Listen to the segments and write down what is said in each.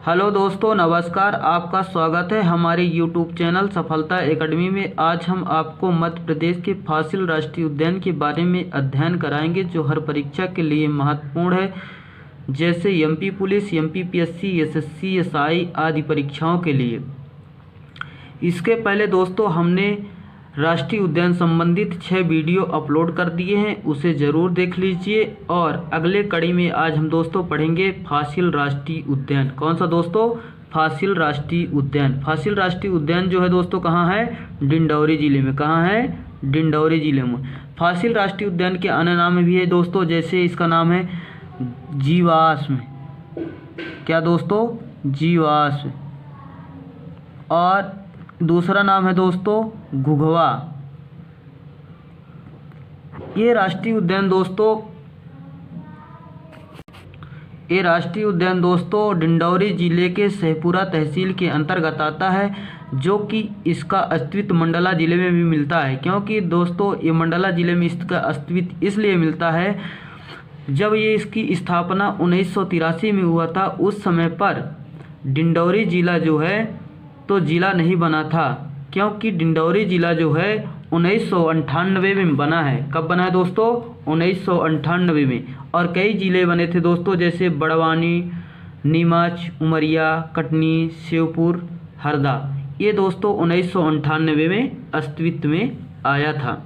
Hello दोस्तों, नमस्कार। आपका स्वागत है हमारे यूट्यूब चैनल सफलता एकेडमी में। आज हम आपको मध्य प्रदेश के फासिल राष्ट्रीय उद्यान के बारे में अध्ययन कराएंगे, जो हर परीक्षा के लिए महत्वपूर्ण है, जैसे MP police, MP PSC, SSC, SI आदि परीक्षाओं के लिए। इसके पहले दोस्तों हमने राष्ट्रीय उद्यान संबंधित 6 वीडियो अपलोड कर दिए हैं, उसे ज़रूर देख लीजिए। और अगले कड़ी में आज हम दोस्तों पढ़ेंगे फासिल राष्ट्रीय उद्यान। कौन सा दोस्तों? फासिल राष्ट्रीय उद्यान। फासिल राष्ट्रीय उद्यान जो है दोस्तों कहाँ है? डिंडौरी जिले में। कहाँ है? डिंडौरी जिले में। फासिल राष्ट्रीय उद्यान के अन्य नाम भी है दोस्तों, जैसे इसका नाम है जीवाश्म। क्या दोस्तों? जीवाश्म। और दूसरा नाम है दोस्तों घुघवा। ये राष्ट्रीय उद्यान दोस्तों डिंडौरी जिले के शेखपुरा तहसील के अंतर्गत आता है, जो कि इसका अस्तित्व मंडला जिले में भी मिलता है। क्योंकि दोस्तों ये मंडला जिले में इसका अस्तित्व इसलिए मिलता है, जब ये इसकी स्थापना 1983 में हुआ था, उस समय पर डिंडौरी जिला जो है तो जिला नहीं बना था, क्योंकि डिंडौरी जिला जो है 1998 में बना है। कब बना है दोस्तों? 1998 में। और कई ज़िले बने थे दोस्तों, जैसे बड़वानी, नीमच, उमरिया, कटनी, शिवपुर, हरदा। ये दोस्तों 1998 में अस्तित्व में आया था।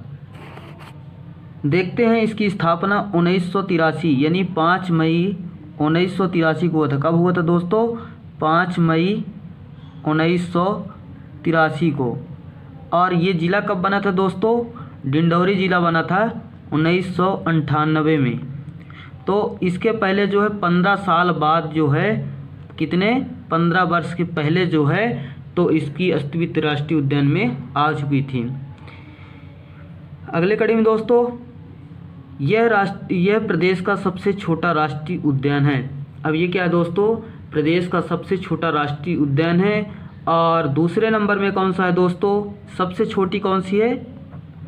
देखते हैं इसकी स्थापना 1983 यानी 5 मई 1983 को हुआ था। कब हुआ था दोस्तों? 5 मई 1983 को। और ये ज़िला कब बना था दोस्तों? डिंडौरी ज़िला बना था 1998 में। तो इसके पहले जो है 15 साल बाद जो है, कितने? 15 वर्ष के पहले जो है तो इसकी अस्तित्व राष्ट्रीय उद्यान में आ चुकी थी। अगले कड़ी में दोस्तों यह प्रदेश का सबसे छोटा राष्ट्रीय उद्यान है। अब ये क्या है दोस्तों? प्रदेश का सबसे छोटा राष्ट्रीय उद्यान है। और दूसरे नंबर में कौन सा है दोस्तों? सबसे छोटी कौन सी है?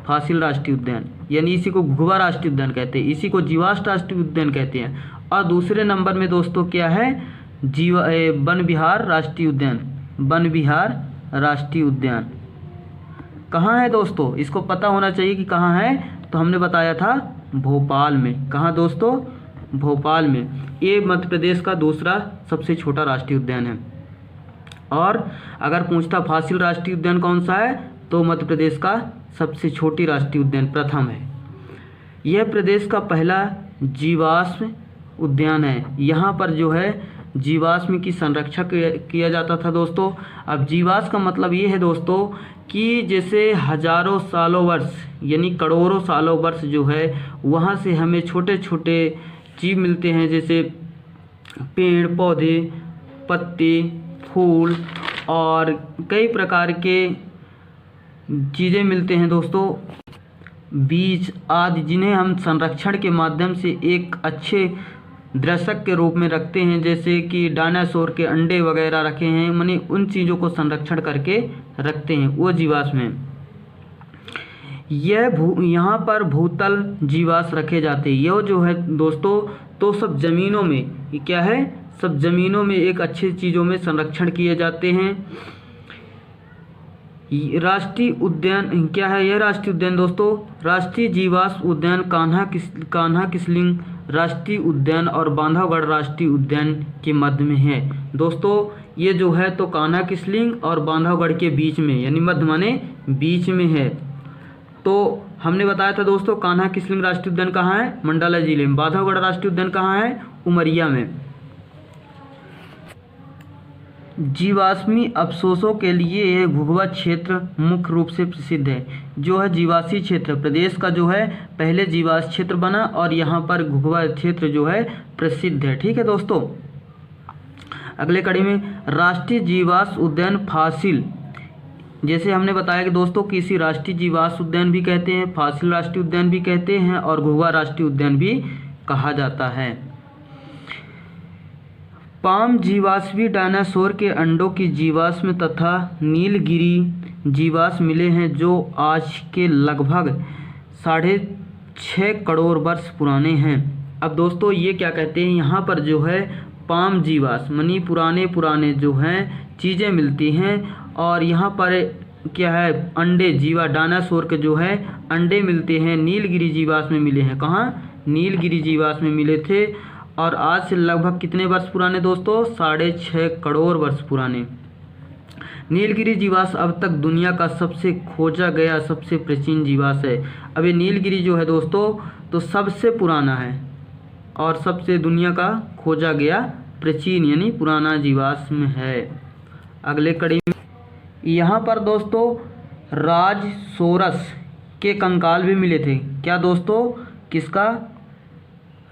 फासिल राष्ट्रीय उद्यान, यानी इसी को घुघवा राष्ट्रीय उद्यान कहते हैं, इसी को जीवाश्म राष्ट्रीय उद्यान कहते हैं। और दूसरे नंबर में दोस्तों क्या है? वन विहार राष्ट्रीय उद्यान। वन विहार राष्ट्रीय उद्यान कहाँ है दोस्तों? इसको पता होना चाहिए कि कहाँ है। तो हमने बताया था भोपाल में। कहाँ दोस्तों? भोपाल में। ये मध्य प्रदेश का दूसरा सबसे छोटा राष्ट्रीय उद्यान है। और अगर पूछता फासिल राष्ट्रीय उद्यान कौन सा है, तो मध्य प्रदेश का सबसे छोटी राष्ट्रीय उद्यान प्रथम है। यह प्रदेश का पहला जीवाश्म उद्यान है। यहाँ पर जो है जीवाश्म की संरक्षण किया जाता था दोस्तों। अब जीवाश्म का मतलब ये है दोस्तों कि जैसे हजारों सालों वर्ष यानी करोड़ों सालों वर्ष जो है, वहाँ से हमें छोटे छोटे जीव मिलते हैं, जैसे पेड़ पौधे, पत्ते, फूल और कई प्रकार के चीज़ें मिलते हैं दोस्तों, बीज आदि, जिन्हें हम संरक्षण के माध्यम से एक अच्छे दर्शक के रूप में रखते हैं। जैसे कि डायनासोर के अंडे वगैरह रखे हैं, माने उन चीज़ों को संरक्षण करके रखते हैं, वो जीवाश्म है। यहाँ पर भूतल जीवाश्म रखे जाते हैं। यह जो है दोस्तों तो सब ज़मीनों में, ये क्या है? सब ज़मीनों में एक अच्छी चीज़ों में संरक्षण किए जाते हैं। राष्ट्रीय उद्यान क्या है? यह राष्ट्रीय उद्यान दोस्तों राष्ट्रीय जीवाश्म उद्यान कान्हा किसलिंग राष्ट्रीय उद्यान और बांधवगढ़ राष्ट्रीय उद्यान के मध्य में है दोस्तों। ये जो है तो कान्हा किसलिंग और बांधवगढ़ के बीच में, यानी मध्य माने बीच में है। तो हमने बताया था दोस्तों कान्हा किसलिंग राष्ट्रीय उद्यान कहाँ है? मंडला जिले में। बांधवगढ़ राष्ट्रीय उद्यान कहाँ है? उमरिया में। जीवाश्मी अवशेषों के लिए यह घुघवा क्षेत्र मुख्य रूप से प्रसिद्ध है। जो है जीवाश्मी क्षेत्र प्रदेश का जो है पहले जीवाश्म क्षेत्र बना, और यहाँ पर घुघवा क्षेत्र जो है प्रसिद्ध है। ठीक है दोस्तों। अगले कड़ी में राष्ट्रीय जीवाश्म उद्यान फासिल, जैसे हमने बताया कि दोस्तों किसी राष्ट्रीय जीवाश्म उद्यान भी कहते हैं, फासिल राष्ट्रीय उद्यान भी कहते हैं, और घुघवा राष्ट्रीय उद्यान भी कहा जाता है। पाम जीवाश्मी डायनासोर के अंडों की जीवाश्म तथा नीलगिरी जीवाश्म मिले हैं, जो आज के लगभग 6.5 करोड़ वर्ष पुराने हैं। अब दोस्तों ये क्या कहते हैं, यहाँ पर जो है पाम जीवाश्म मानी पुराने पुराने जो हैं चीज़ें मिलती हैं। और यहाँ पर क्या है, अंडे जीवा डायनासोर के जो है अंडे मिलते हैं, नीलगिरी जीवाश्म में मिले हैं। कहाँ? नीलगिरी जीवाश्म में मिले थे। और आज से लगभग कितने वर्ष पुराने दोस्तों? 6.5 करोड़ वर्ष पुराने। नीलगिरी जीवाश्म अब तक दुनिया का सबसे खोजा गया सबसे प्राचीन जीवाश्म है। अब ये नीलगिरी जो है दोस्तों तो सबसे पुराना है और सबसे दुनिया का खोजा गया प्राचीन यानी पुराना जीवाश्म है। अगले कड़ी में यहाँ पर दोस्तों राजसोरस के कंकाल भी मिले थे। क्या दोस्तों? किसका?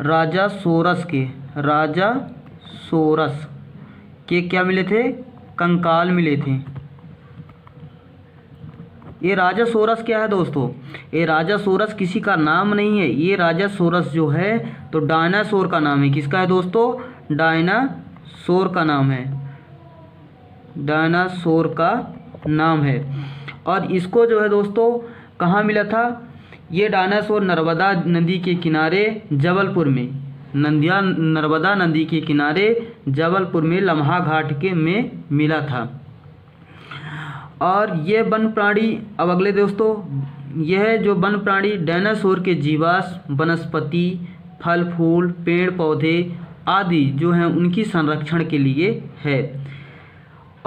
राजासोरस के, राजासोरस के क्या मिले थे? कंकाल मिले थे। ये राजासोरस क्या है दोस्तों? ये राजासोरस किसी का नाम नहीं है, ये राजासोरस जो है तो डायनासोर का नाम है। किसका है दोस्तों? डायनासोर का नाम है, डायनासोर का नाम है। और इसको जो है दोस्तों कहाँ मिला था? ये डायनासोर नर्मदा नदी के किनारे जबलपुर में, नर्मदा नदी के किनारे जबलपुर में लम्हा घाट के में मिला था। और ये वन प्राणी, अब अगले दोस्तों, यह जो वन प्राणी डायनासोर के जीवाश्म वनस्पति, फल फूल, पेड़ पौधे आदि जो हैं उनकी संरक्षण के लिए है।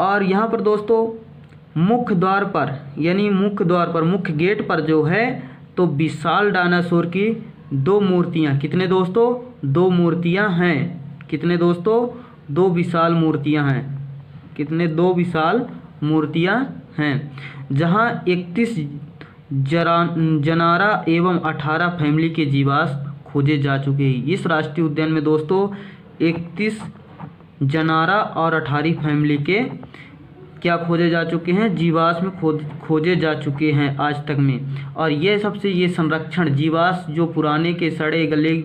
और यहाँ पर दोस्तों मुख्य द्वार पर यानी मुख्य द्वार पर, मुख्य गेट पर जो है तो विशाल डायनासोर की 2 मूर्तियाँ, कितने दोस्तों? 2 मूर्तियाँ हैं। कितने दोस्तों? 2 विशाल मूर्तियाँ हैं। कितने? 2 विशाल मूर्तियाँ हैं। जहाँ 31 जनारा एवं 18 फैमिली के जीवाश्म खोजे जा चुके हैं। इस राष्ट्रीय उद्यान में दोस्तों 31 जनारा और 18 फैमिली के क्या खोजे जा चुके हैं? जीवाश्म खोजे जा चुके हैं आज तक में। और ये सबसे ये संरक्षण जीवाश्म जो पुराने के सड़े गले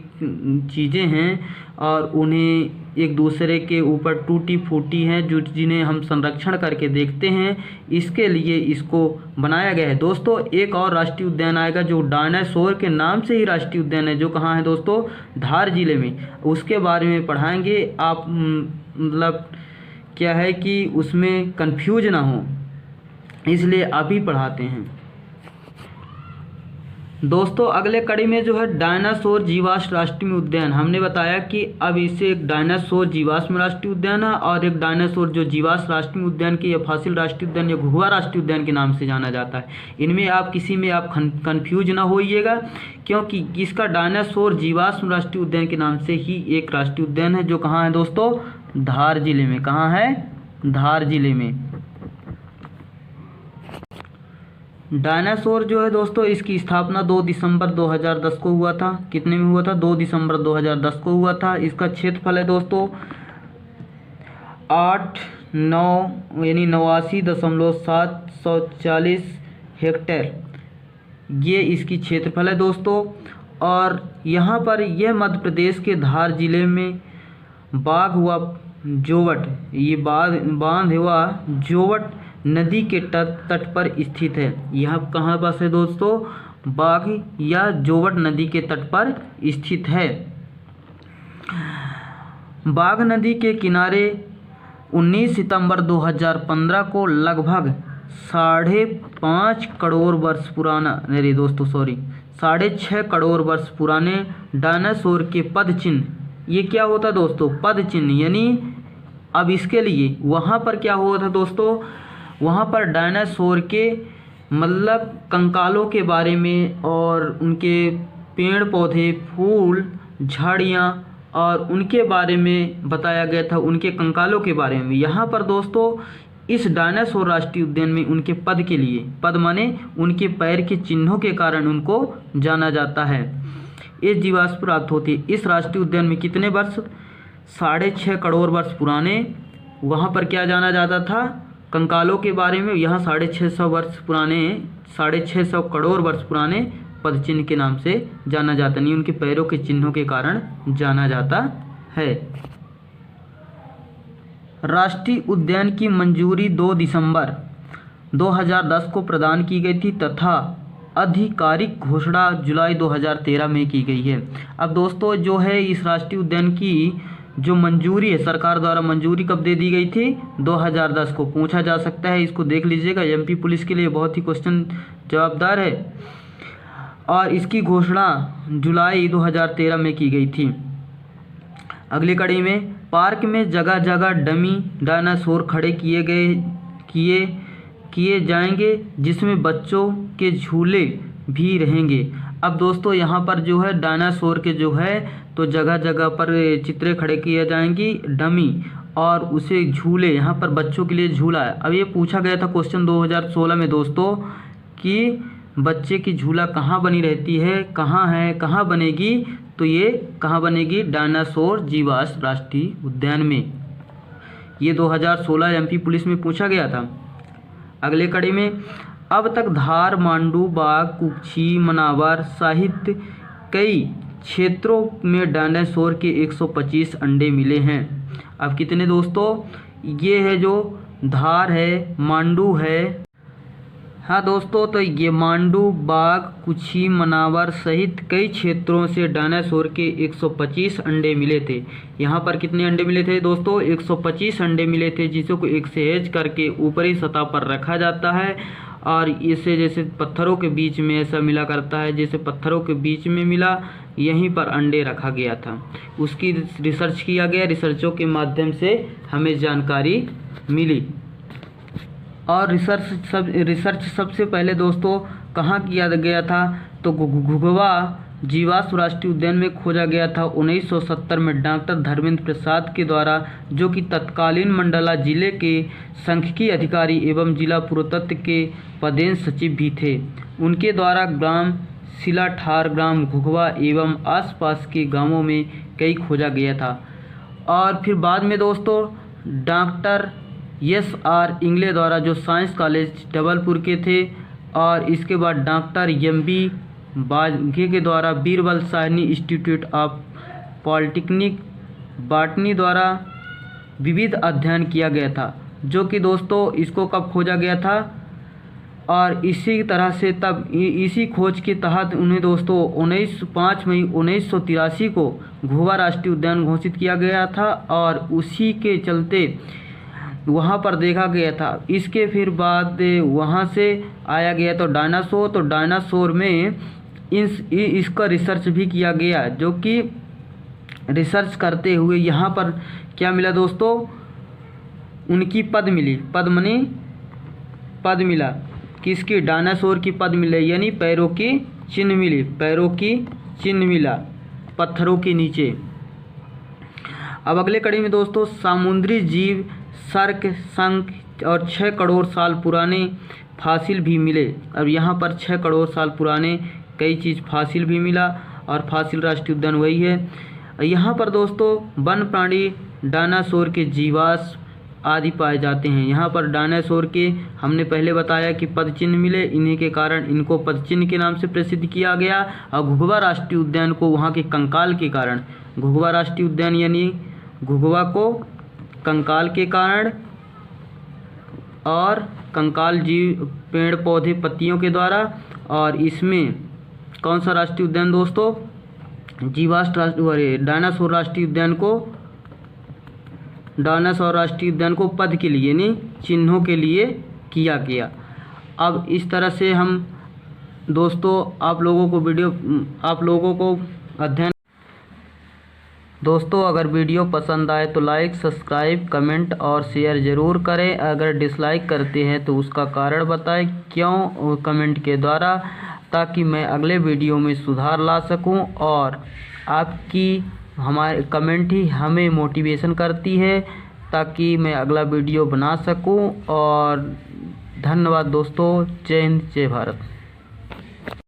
चीज़ें हैं और उन्हें एक दूसरे के ऊपर टूटी फूटी हैं जो जिन्हें हम संरक्षण करके देखते हैं, इसके लिए इसको बनाया गया है। दोस्तों एक और राष्ट्रीय उद्यान आएगा जो डायनासोर के नाम से ही राष्ट्रीय उद्यान है, जो कहाँ है दोस्तों? धार जिले में। उसके बारे में पढ़ाएंगे आप, मतलब क्या है कि उसमें कंफ्यूज ना हो इसलिए अभी पढ़ाते हैं। दोस्तों अगले कड़ी में जो है डायनासोर जीवाश्म राष्ट्रीय उद्यान, हमने बताया कि अब इसे एक डायनासोर जीवाश्म राष्ट्रीय उद्यान है और एक डायनासोर जो जीवाश्म राष्ट्रीय उद्यान के या फासिल राष्ट्रीय उद्यान या घुघुआ राष्ट्रीय उद्यान के नाम से जाना जाता है। इनमें आप किसी में आप कंफ्यूज ना होइएगा, क्योंकि इसका डायनासोर जीवाश्म राष्ट्रीय उद्यान के नाम से ही एक राष्ट्रीय उद्यान है जो कहाँ है दोस्तों? धार जिले में। कहाँ है? धार जिले में। डायनासोर जो है दोस्तों इसकी स्थापना 2 दिसंबर 2010 को हुआ था। कितने में हुआ था? 2 दिसंबर 2010 को हुआ था। इसका क्षेत्रफल है दोस्तों 89 यानी 89.740 हेक्टेयर, ये इसकी क्षेत्रफल है दोस्तों। और यहाँ पर यह मध्य प्रदेश के धार जिले में बाघ हुआ जोवट, ये बांध हुआ जोवट नदी के तट पर स्थित है। यह कहाँ पर है दोस्तों? बाघ या जोवट नदी के तट पर स्थित है। बाघ नदी के किनारे 19 सितंबर 2015 को लगभग 5.5 करोड़ वर्ष पुराना, अरे दोस्तों सॉरी 6.5 करोड़ वर्ष पुराने डायनासोर के पद चिन्ह, ये क्या होता दोस्तों? पद चिन्ह। यानी अब इसके लिए वहाँ पर क्या हुआ था दोस्तों? वहाँ पर डायनासोर के मतलब कंकालों के बारे में और उनके पेड़ पौधे, फूल, झाड़ियाँ और उनके बारे में बताया गया था, उनके कंकालों के बारे में। यहाँ पर दोस्तों इस डायनासोर राष्ट्रीय उद्यान में उनके पद के लिए, पद माने उनके पैर के चिन्हों के कारण उनको जाना जाता है। ये जीवाश्म प्राप्त होती है। इस राष्ट्रीय उद्यान में कितने वर्ष? 6.5 करोड़ वर्ष पुराने। वहाँ पर क्या जाना जाता था? कंकालों के बारे में। यहाँ 650 वर्ष पुराने, 650 करोड़ वर्ष पुराने पद चिन्ह के नाम से जाना जाता, नहीं उनके पैरों के चिन्हों के कारण जाना जाता है। राष्ट्रीय उद्यान की मंजूरी 2 दिसंबर 2010 को प्रदान की गई थी तथा आधिकारिक घोषणा जुलाई 2013 में की गई है। अब दोस्तों जो है इस राष्ट्रीय उद्यान की जो मंजूरी है, सरकार द्वारा मंजूरी कब दे दी गई थी? 2010 को। पूछा जा सकता है, इसको देख लीजिएगा, एमपी पुलिस के लिए बहुत ही क्वेश्चन जवाबदार है। और इसकी घोषणा जुलाई 2013 में की गई थी। अगली कड़ी में, पार्क में जगह जगह डमी डायनासोर खड़े किए जाएंगे जिसमें बच्चों के झूले भी रहेंगे। अब दोस्तों यहाँ पर जो है डायनासोर के जो है तो जगह जगह पर चित्रे खड़े किए जाएंगी डमी, और उसे झूले, यहाँ पर बच्चों के लिए झूला है। अब ये पूछा गया था क्वेश्चन 2016 में दोस्तों कि बच्चे की झूला कहाँ बनी रहती है, कहाँ बनेगी? तो ये कहाँ बनेगी? डायनासोर जीवाश्म राष्ट्रीय उद्यान में। ये 2016 एमपी पुलिस में पूछा गया था। अगले कड़ी में, अब तक धार, मांडू, बाग, कुक्षी, मनावर सहित कई क्षेत्रों में डायनासोर के 125 अंडे मिले हैं। अब कितने दोस्तों? ये है जो धार है, मांडू है, हाँ दोस्तों, तो ये मांडू, बाग, कुक्षी, मनावर सहित कई क्षेत्रों से डायनासोर के 125 अंडे मिले थे। यहाँ पर कितने अंडे मिले थे दोस्तों? 125 अंडे मिले थे, जिसको एक सहेज करके ऊपरी सतह पर रखा जाता है और इसे जैसे पत्थरों के बीच में ऐसा मिला करता है, जैसे पत्थरों के बीच में मिला, यहीं पर अंडे रखा गया था। उसकी रिसर्च किया गया, रिसर्चों के माध्यम से हमें जानकारी मिली। और रिसर्च सबसे पहले दोस्तों कहाँ किया गया था? तो घुघुवा जीवाश्म राष्ट्रीय उद्यान में खोजा गया था 1970 में डॉक्टर धर्मेंद्र प्रसाद के द्वारा, जो कि तत्कालीन मंडला जिले के सांख्यिकी अधिकारी एवं जिला पुरातत्व के पदेन सचिव भी थे। उनके द्वारा ग्राम सिलाठार, ग्राम घुघुवा एवं आसपास के गांवों में कई खोजा गया था। और फिर बाद में दोस्तों डॉक्टर SR इंगले द्वारा, जो साइंस कॉलेज जबलपुर के थे, और इसके बाद डॉक्टर MB बाघे के द्वारा Birbal Sahni institute of polytechnic botany द्वारा विविध अध्ययन किया गया था, जो कि दोस्तों इसको कब खोजा गया था? और इसी तरह से तब इसी खोज के तहत उन्हें दोस्तों 5 मई 1983 को घुघुवा राष्ट्रीय उद्यान घोषित किया गया था, और उसी के चलते वहाँ पर देखा गया था। इसके फिर बाद वहाँ से आया गया तो डायनासोर में इसका रिसर्च भी किया गया, जो कि रिसर्च करते हुए यहाँ पर क्या मिला दोस्तों? उनकी पद मिली, पद मिला। किसकी? डायनासोर की पद मिले, यानी पैरों की चिन्ह मिली, पैरों की चिन्ह मिला पत्थरों के नीचे। अब अगले कड़ी में दोस्तों समुद्री जीव, सर्क, शंख और 6 करोड़ साल पुराने फासिल भी मिले। अब यहाँ पर 6 करोड़ साल पुराने कई चीज़ फासिल भी मिला, और फासिल राष्ट्रीय उद्यान वही है। यहाँ पर दोस्तों वन प्राणी डायनासोर के जीवाश्म आदि पाए जाते हैं। यहाँ पर डायनासोर के हमने पहले बताया कि पद चिन्ह मिले, इन्हीं के कारण इनको पद चिन्ह के नाम से प्रसिद्ध किया गया। और घुघुवा राष्ट्रीय उद्यान को वहाँ के कंकाल के कारण, घुघुवा राष्ट्रीय उद्यान यानी घुघुवा को कंकाल के कारण, और कंकाल जीव पेड़ पौधे पत्तियों के द्वारा। और इसमें कौन सा राष्ट्रीय उद्यान दोस्तों? डायनासोर राष्ट्रीय उद्यान को पद के लिए यानी चिन्हों के लिए किया गया। अब इस तरह से हम दोस्तों आप लोगों को अध्ययन। दोस्तों अगर वीडियो पसंद आए तो लाइक, सब्सक्राइब, कमेंट और शेयर ज़रूर करें। अगर डिसलाइक करते हैं तो उसका कारण बताएं, क्यों, कमेंट के द्वारा, ताकि मैं अगले वीडियो में सुधार ला सकूं। और आपकी हमारे कमेंट ही हमें मोटिवेशन करती है ताकि मैं अगला वीडियो बना सकूं। और धन्यवाद दोस्तों। जय हिंद, जय भारत।